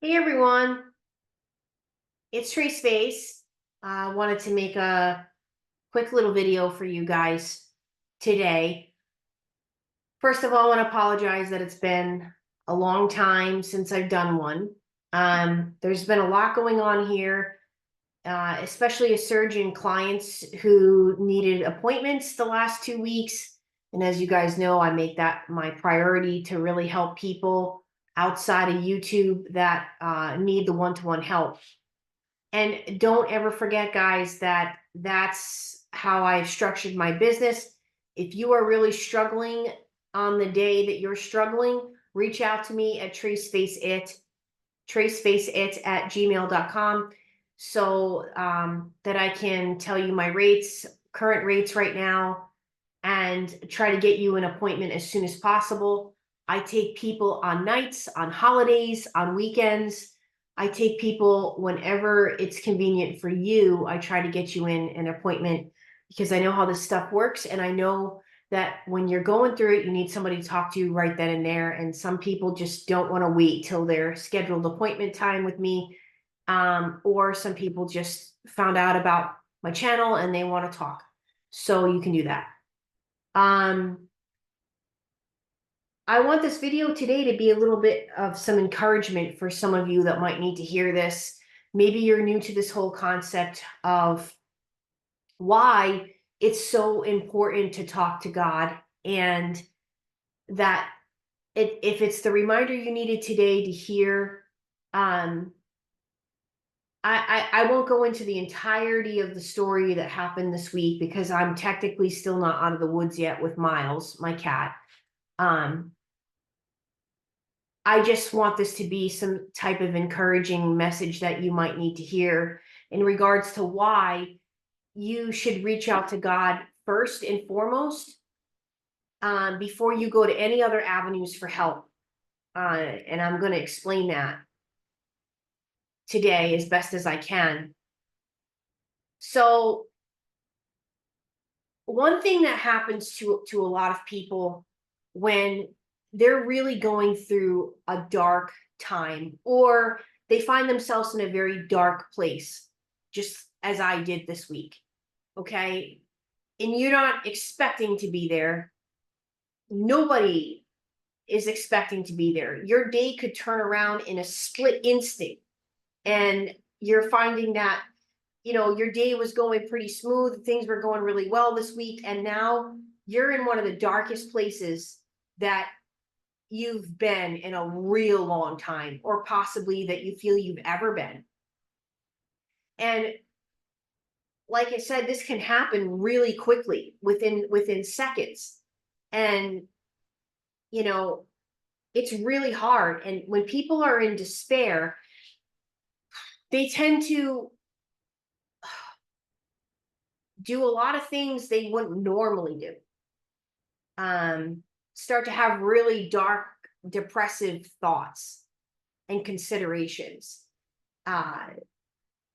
Hey everyone, it's Trace Face. I wanted to make a quick little video for you guys today. First of all, I want to apologize that it's been a long time since I've done one. There's been a lot going on here, especially a surge in clients who needed appointments the last 2 weeks. And as you guys know, I make that my priority to really help people outside of YouTube that need the one-to-one help. And don't ever forget, guys, that that's how I've structured my business. If you are really struggling on the day that you're struggling, reach out to me at tracefaceit at gmail.com so that I can tell you my rates, current rates right now, and try to get you an appointment as soon as possible. I take people on nights, on holidays, on weekends. I take people whenever it's convenient for you. I try to get you in an appointment because I know how this stuff works. And I know that when you're going through it, you need somebody to talk to you right then and there. And some people just don't want to wait till their scheduled appointment time with me. Or some people just found out about my channel and they want to talk. So you can do that. Um, I want this video today to be a little bit of some encouragement for some of you that might need to hear this. Maybe you're new to this whole concept of why it's so important to talk to God, and that if it's the reminder you needed today to hear. Um, I won't go into the entirety of the story that happened this week because I'm technically still not out of the woods yet with Miles, my cat. Um, I just want this to be some type of encouraging message that you might need to hear in regards to why you should reach out to God first and foremost, before you go to any other avenues for help. And I'm going to explain that today as best as I can. So, one thing that happens to a lot of people when they're really going through a dark time, or they find themselves in a very dark place, just as I did this week, okay, and you're not expecting to be there. Nobody is expecting to be there. Your day could turn around in a split instant, and you're finding that your day was going pretty smooth, things were going really well this week, and now you're in one of the darkest places that you've been in a real long time, or possibly that you feel you've ever been. And like I said, this can happen really quickly, within seconds. And you know it's really hard, and when people are in despair, they tend to do a lot of things they wouldn't normally do. Start to have really dark, depressive thoughts and considerations. Uh,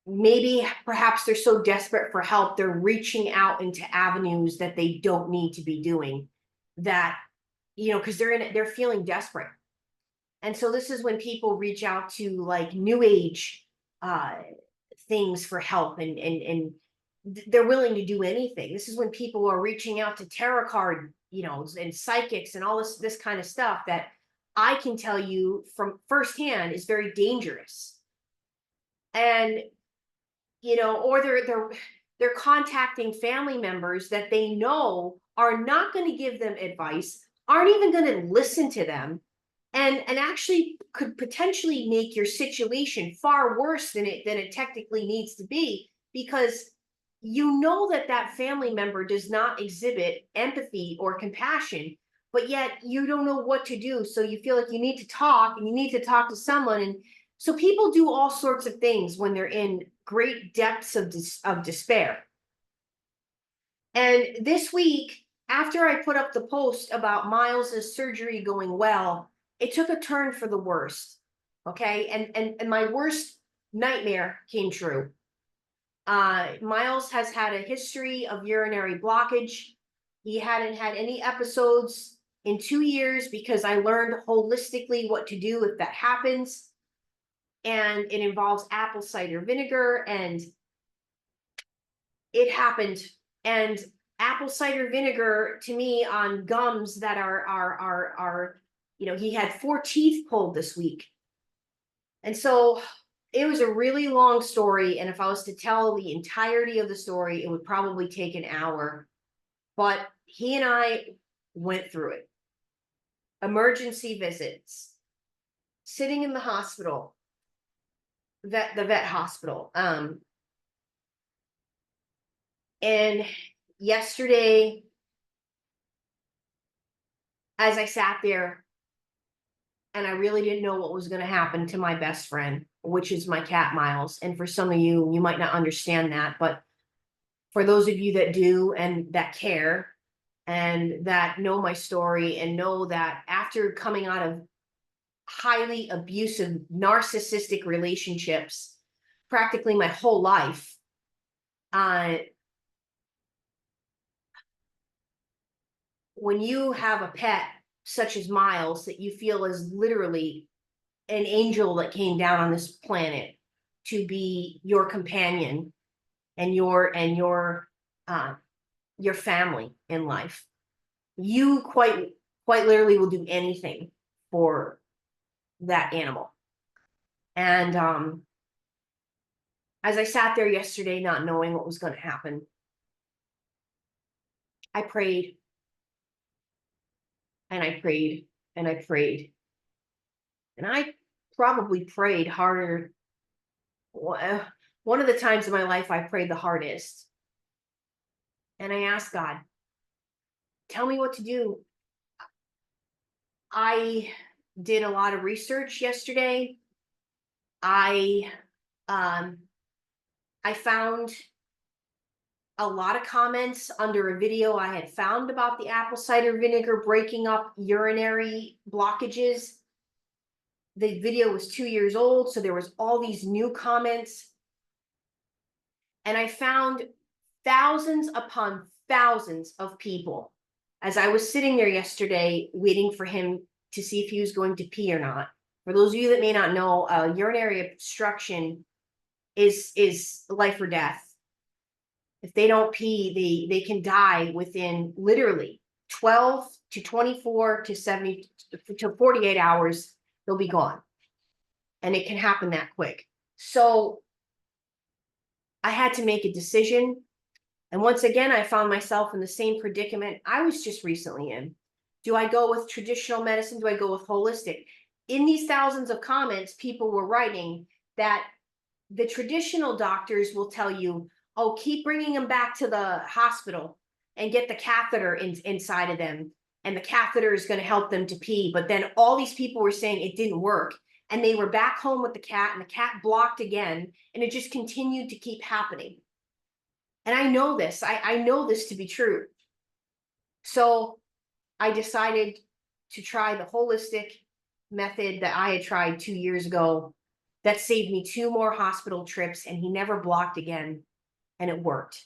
Maybe perhaps they're so desperate for help, they're reaching out into avenues that they don't need to be doing, that, because they're feeling desperate. And so this is when people reach out to like new age uh, things for help, and they're willing to do anything. This is when people are reaching out to tarot card, and psychics and all this kind of stuff that I can tell you from firsthand is very dangerous. And or they're contacting family members that they know are not going to give them advice, aren't even going to listen to them, and actually could potentially make your situation far worse than it technically needs to be, because that family member does not exhibit empathy or compassion, but yet you don't know what to do, so you feel like you need to talk, and you need to talk to someone. And so people do all sorts of things when they're in great depths of despair. And this week, after I put up the post about Miles's surgery going well, it took a turn for the worst. Okay. And my worst nightmare came true. Miles has had a history of urinary blockage. He hadn't had any episodes in 2 years because I learned holistically what to do if that happens. and it involves apple cider vinegar, and it happened. And apple cider vinegar to me on gums that are he had 4 teeth pulled this week. And so it was a really long story. And if I was to tell the entirety of the story, it would probably take an hour. But he and I went through it. Emergency visits, sitting in the hospital, the vet hospital. And yesterday, as I sat there, and I really didn't know what was going to happen to my best friend, which is my cat Miles. And for some of you, you might not understand that, but for those of you that do and that care and that know my story and know that after coming out of highly abusive, narcissistic relationships, practically my whole life, when you have a pet such as Miles that you feel is literally an angel that came down on this planet to be your companion and your family in life, you quite literally will do anything for that animal. And as I sat there yesterday, not knowing what was going to happen, I prayed and I prayed and I prayed. And I probably prayed harder. One of the times in my life I prayed the hardest. And I asked God, tell me what to do. I did a lot of research yesterday. I found a lot of comments under a video I had found about the apple cider vinegar breaking up urinary blockages. The video was 2 years old, so there was all these new comments. And I found thousands upon thousands of people as I was sitting there yesterday waiting for him to see if he was going to pee or not. For those of you that may not know, urinary obstruction is life or death. If they don't pee, they can die within literally 12 to 24 to 70 to 48 hours. They'll be gone. And it can happen that quick. So I had to make a decision. And once again, I found myself in the same predicament I was just recently in. Do I go with traditional medicine? Do I go with holistic? In these thousands of comments, people were writing that the traditional doctors will tell you, oh, keep bringing them back to the hospital and get the catheter inside of them. And the catheter is going to help them to pee. But then all these people were saying it didn't work. And they were back home with the cat and the cat blocked again. And it just continued to keep happening. And I know this. I know this to be true. So I decided to try the holistic method that I had tried 2 years ago. That saved me 2 more hospital trips, and he never blocked again. And it worked.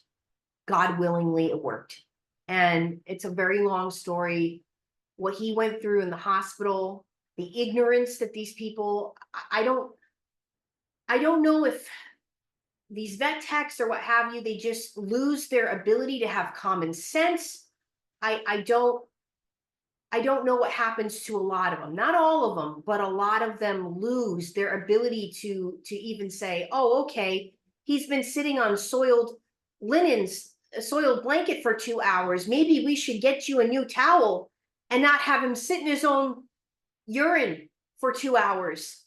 God willingly, it worked. And it's a very long story. What he went through in the hospital, the ignorance that these people, I don't know if these vet techs or what have you, they just lose their ability to have common sense. I don't know what happens to a lot of them, not all of them, but a lot of them lose their ability to even say, oh, okay, he's been sitting on soiled linens, a soiled blanket for 2 hours. Maybe we should get you a new towel and not have him sit in his own urine for 2 hours.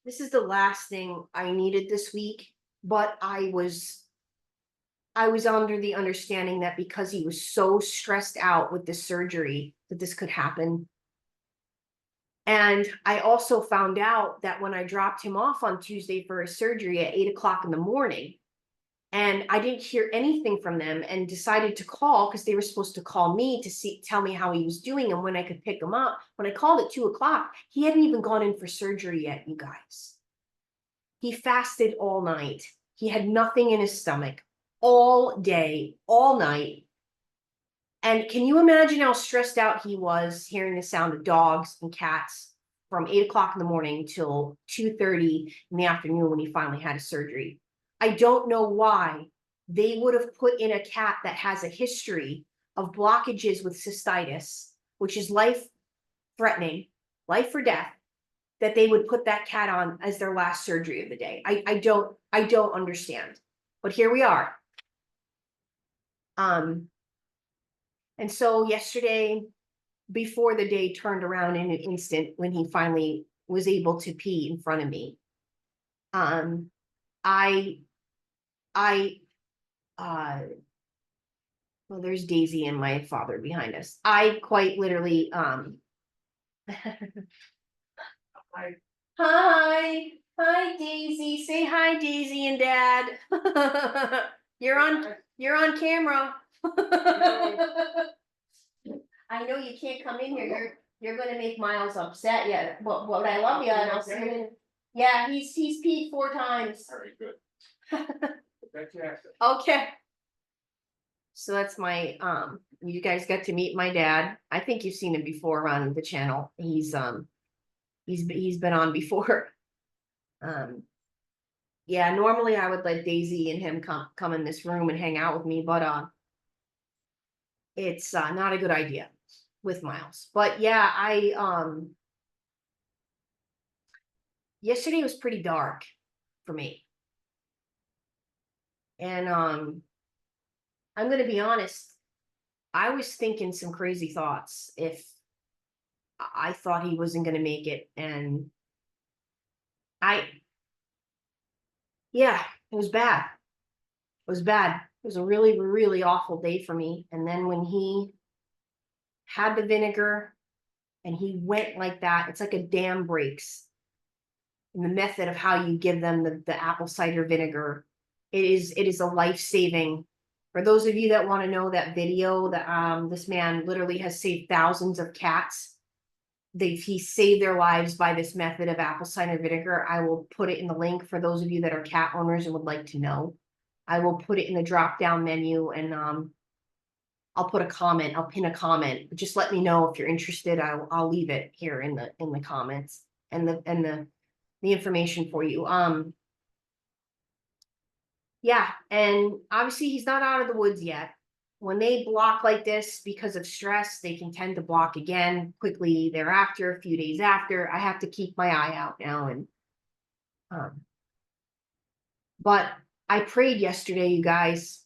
This is the last thing I needed this week, but I was under the understanding that because he was so stressed out with this surgery that this could happen. And I also found out that when I dropped him off on Tuesday for his surgery at 8 o'clock in the morning, and I didn't hear anything from them and decided to call because they were supposed to call me to tell me how he was doing and when I could pick him up. When I called at 2 o'clock, he hadn't even gone in for surgery yet, you guys. He fasted all night. He had nothing in his stomach all day, all night. And can you imagine how stressed out he was hearing the sound of dogs and cats from 8 o'clock in the morning till 2:30 in the afternoon when he finally had his surgery? I don't know why they would have put in a cat that has a history of blockages with cystitis, which is life threatening, life or death, that they would put that cat on as their last surgery of the day. I don't understand. But here we are. And so yesterday, before the day turned around in an instant, when he finally was able to pee in front of me, um, I, I, well, there's Daisy and my father behind us. I quite literally, hi, hi, Daisy. Say hi, Daisy and Dad. You're on camera. I know you can't come in here. You're gonna make Miles upset. Yeah, but I love you, and I'll see you. Yeah, he's peed 4 times. All right, good. Okay. So that's my you guys got to meet my dad. I think you've seen him before on the channel. He's been on before. Yeah, normally I would let Daisy and him come in this room and hang out with me, but it's not a good idea with Miles. But yeah, yesterday was pretty dark for me. And I'm gonna be honest, I was thinking some crazy thoughts if I thought he wasn't gonna make it. And yeah, it was bad. It was bad. It was a really, really awful day for me. And then when he had the vinegar and he went like that, it's like a dam breaks. And the method of how you give them the apple cider vinegar, it is a life-saving. For those of you that want to know that video, that this man literally has saved thousands of cats. He saved their lives by this method of apple cider vinegar. I will put it in the link for those of you that are cat owners and would like to know. I will put it in the drop down menu, and I'll put a comment. I'll pin a comment. Just let me know if you're interested. I'll leave it here in the comments and the information for you. Yeah, and obviously he's not out of the woods yet. When they block like this because of stress, they can tend to block again quickly thereafter, a few days after. I have to keep my eye out now. And but I prayed yesterday, you guys.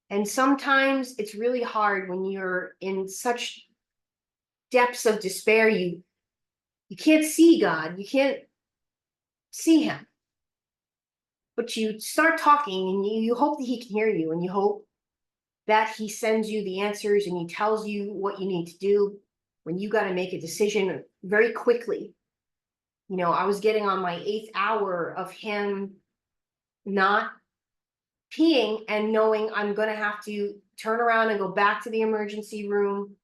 And sometimes it's really hard when you're in such depths of despair. You can't see God, you can't see him. But you start talking and you hope that he can hear you, and you hope that he sends you the answers and he tells you what you need to do when you got to make a decision very quickly. You know, I was getting on my 8th hour of him not peeing and knowing I'm going to have to turn around and go back to the emergency room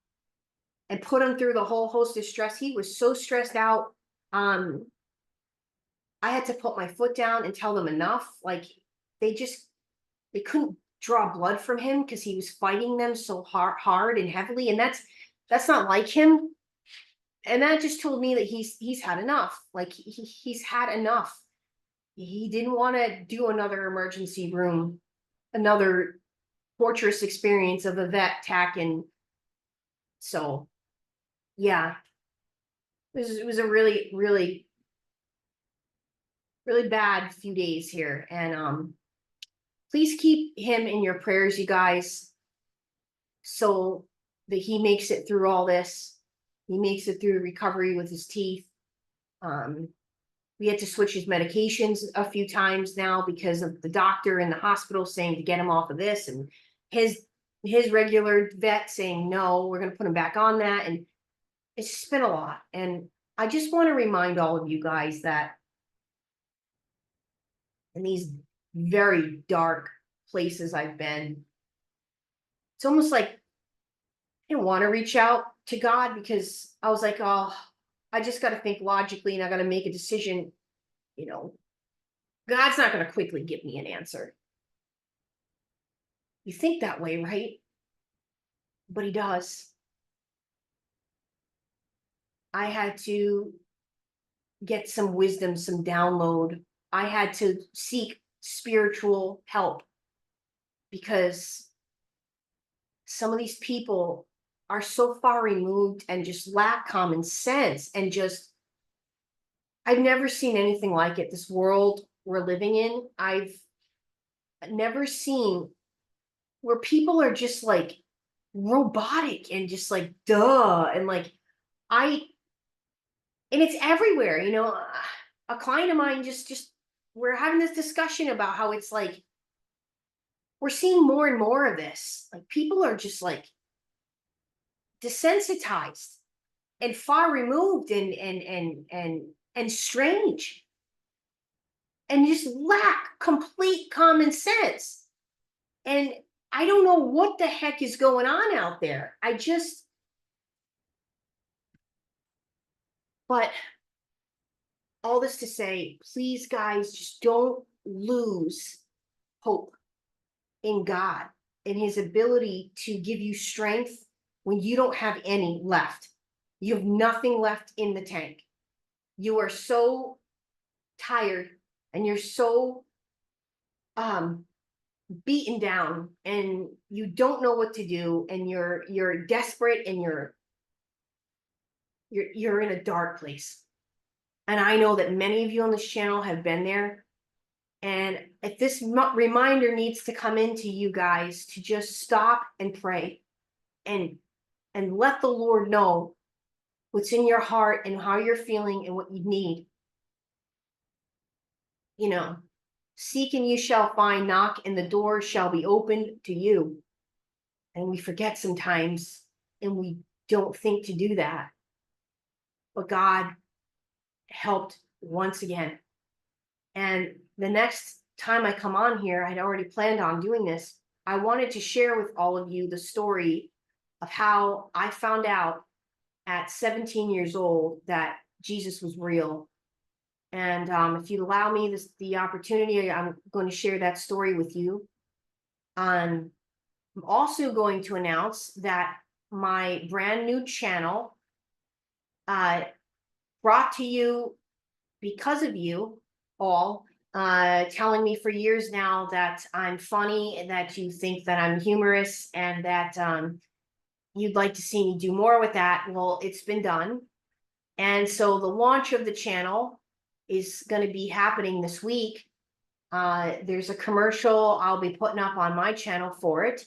and put him through the whole host of stress. He was so stressed out. I had to put my foot down and tell them enough. Like they couldn't draw blood from him because he was fighting them so hard and heavily. And that's not like him. And that just told me that he's had enough. Like he's had enough. He didn't want to do another emergency room, another torturous experience of a vet tack. And so, yeah, it was a really, really, really bad few days here. And please keep him in your prayers, you guys, so that he makes it through all this. He makes it through recovery with his teeth. We had to switch his medications a few times now because of the doctor in the hospital saying to get him off of this, and his regular vet saying, no, we're going to put him back on that. And it's just been a lot. And I just want to remind all of you guys that in these very dark places I've been, it's almost like I didn't want to reach out to God because I was like, oh, I just got to think logically and I got to make a decision. You know, God's not going to quickly give me an answer. You think that way, right? but he does. I had to get some wisdom, some download. I had to seek spiritual help because some of these people are so far removed and just lack common sense and just, I've never seen anything like it. This world we're living in, I've never seen where people are just like robotic and just like duh and like I and it's everywhere, you know. A client of mine just we're having this discussion about how it's like we're seeing more and more of this. Like people are just like desensitized and far removed and strange and just lack complete common sense. And I don't know what the heck is going on out there. But all this to say, please, guys, just don't lose hope in God and his ability to give you strength when you don't have any left. You have nothing left in the tank. You are so tired and you're so beaten down and you don't know what to do and you're desperate and you're in a dark place. And I know that many of you on this channel have been there. And if this reminder needs to come into you guys to just stop and pray and let the Lord know what's in your heart and how you're feeling and what you need. You know, seek and you shall find, knock and the door shall be opened to you. And we forget sometimes and we don't think to do that. But God helped once again. And the next time I come on here, I'd already planned on doing this. I wanted to share with all of you the story of how I found out at 17 years old that Jesus was real. And if you allow me the opportunity, I'm going to share that story with you. I'm also going to announce that my brand new channel, brought to you because of you all, telling me for years now that I'm funny and that you think that I'm humorous and that you'd like to see me do more with that. Well, it's been done. And so the launch of the channel is going to be happening this week. There's a commercial I'll be putting up on my channel for it.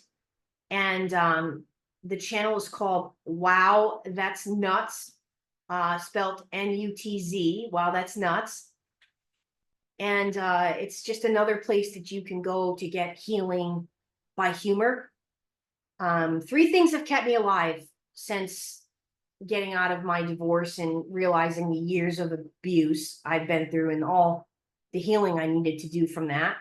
And the channel is called Wow, That's Nuts, spelled N-U-T-Z. Wow, That's Nuts. And it's just another place that you can go to get healing by humor. 3 things have kept me alive since getting out of my divorce and realizing the years of abuse I've been through and all the healing I needed to do from that.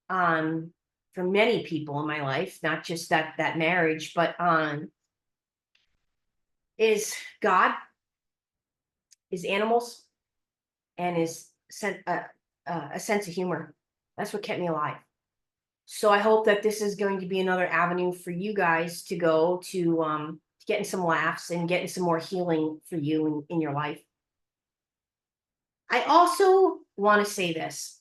For many people in my life, not just that marriage, but is God, is animals, and is a sense of humor. That's what kept me alive. So I hope that this is going to be another avenue for you guys to go to getting some laughs and getting some more healing for you in your life. I also want to say this.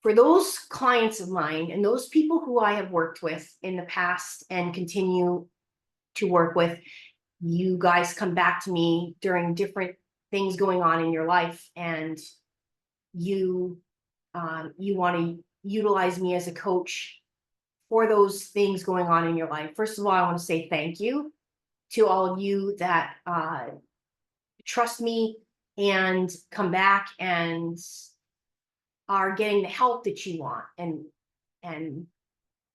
For those clients of mine and those people who I have worked with in the past and continue to work with, you guys come back to me during different things going on in your life, and you want to utilize me as a coach for those things going on in your life. First of all, I want to say thank you to all of you that trust me and come back and are getting the help that you want, and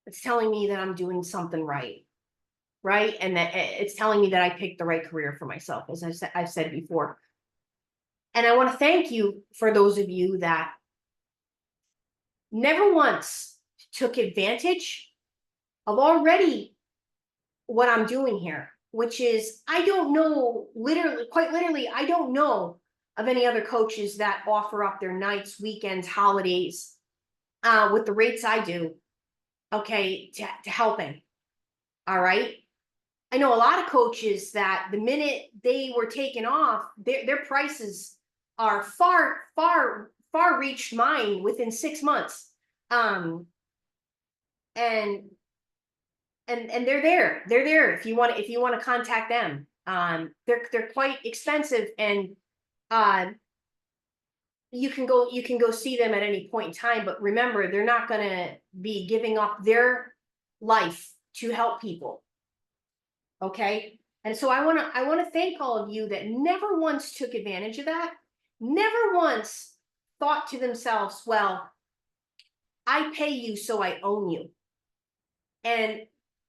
it's telling me that I'm doing something right, and that it's telling me that I picked the right career for myself, as I've said before. And I want to thank you for those of you that never once took advantage of already what I'm doing here, which is I don't know, quite literally, I don't know of any other coaches that offer up their nights, weekends, holidays with the rates I do, okay, to helping. All right. I know a lot of coaches that the minute they were taken off, their prices are far reached mine within 6 months. Um, and they're there. They're there if you want to contact them. They're quite expensive, and uh, you can go see them at any point in time. But remember, they're not going to be giving up their life to help people. Okay. And so I want to thank all of you that never once took advantage of that, never once thought to themselves, well, I pay you, so I own you. And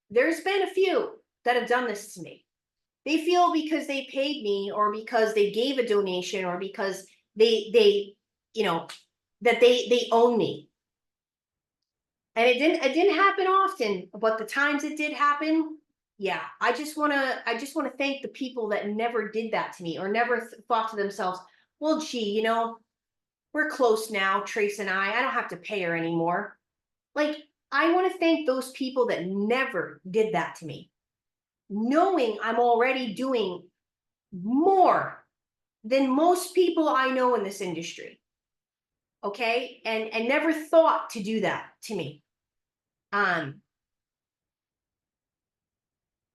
there's been a few that have done this to me. They feel because they paid me, or because they gave a donation, or because they you know that they own me. And it didn't happen often, but the times it did happen, yeah, I just want to thank the people that never did that to me, or never thought to themselves, well, gee, we're close now, Trace and I don't have to pay her anymore. Like, I want to thank those people that never did that to me, knowing I'm already doing more than most people I know in this industry. Okay. And never thought to do that to me.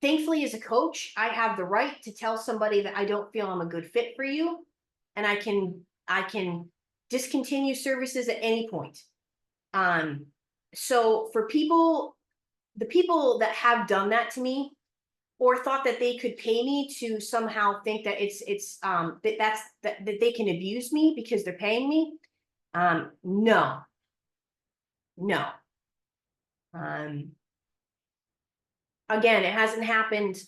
Thankfully, as a coach, I have the right to tell somebody that I don't feel I'm a good fit for you, and I can discontinue services at any point. So for the people that have done that to me, or thought that they could pay me to somehow think that that they can abuse me because they're paying me, no, no. Again, it hasn't happened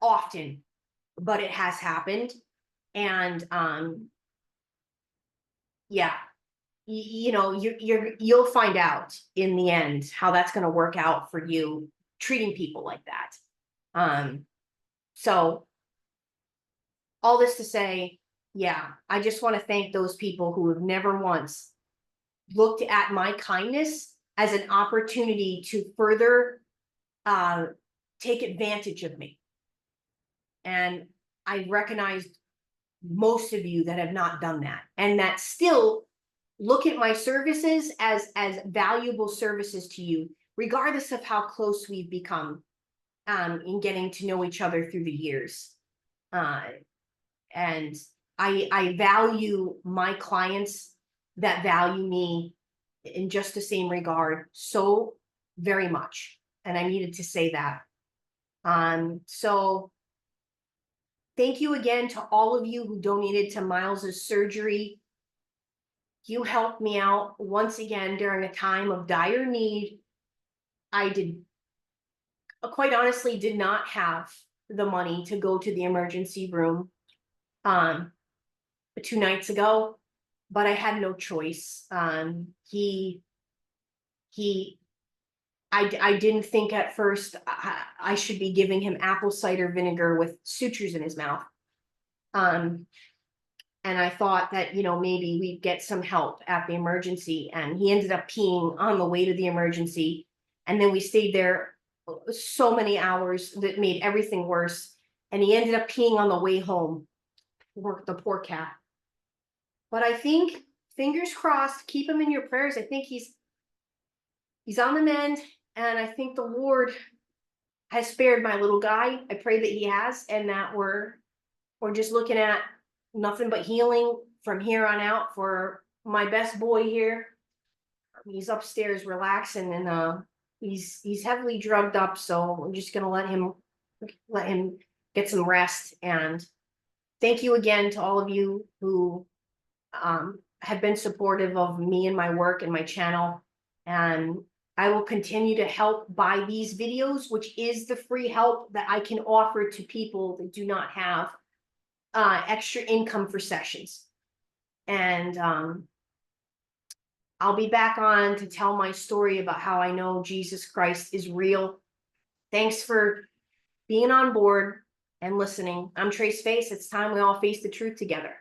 often, but it has happened. And yeah, you'll find out in the end how that's going to work out for you, treating people like that. So all this to say, yeah, I just want to thank those people who have never once looked at my kindness as an opportunity to further take advantage of me. And I recognized most of you that have not done that, and that still look at my services as valuable services to you, regardless of how close we've become in getting to know each other through the years. And I value my clients that value me in just the same regard so very much. And I needed to say that. So thank you again to all of you who donated to Miles's surgery. You helped me out once again during a time of dire need. I quite honestly did not have the money to go to the emergency room 2 nights ago, but I had no choice. I didn't think at first I should be giving him apple cider vinegar with sutures in his mouth. And I thought that, maybe we'd get some help at the emergency, and he ended up peeing on the way to the emergency. And then we stayed there so many hours that made everything worse. And he ended up peeing on the way home. The poor cat. But I think, fingers crossed, keep him in your prayers. I think he's on the mend, and I think the Lord has spared my little guy. I pray that he has, and that we're just looking at nothing but healing from here on out for my best boy here. He's upstairs relaxing, and he's heavily drugged up, so I'm just gonna let him get some rest. And thank you again to all of you who have been supportive of me and my work and my channel. And I will continue to help by these videos, which is the free help that I can offer to people that do not have extra income for sessions. And I'll be back on to tell my story about how I know Jesus Christ is real. Thanks for being on board and listening. I'm Trace Face. It's time we all face the truth together.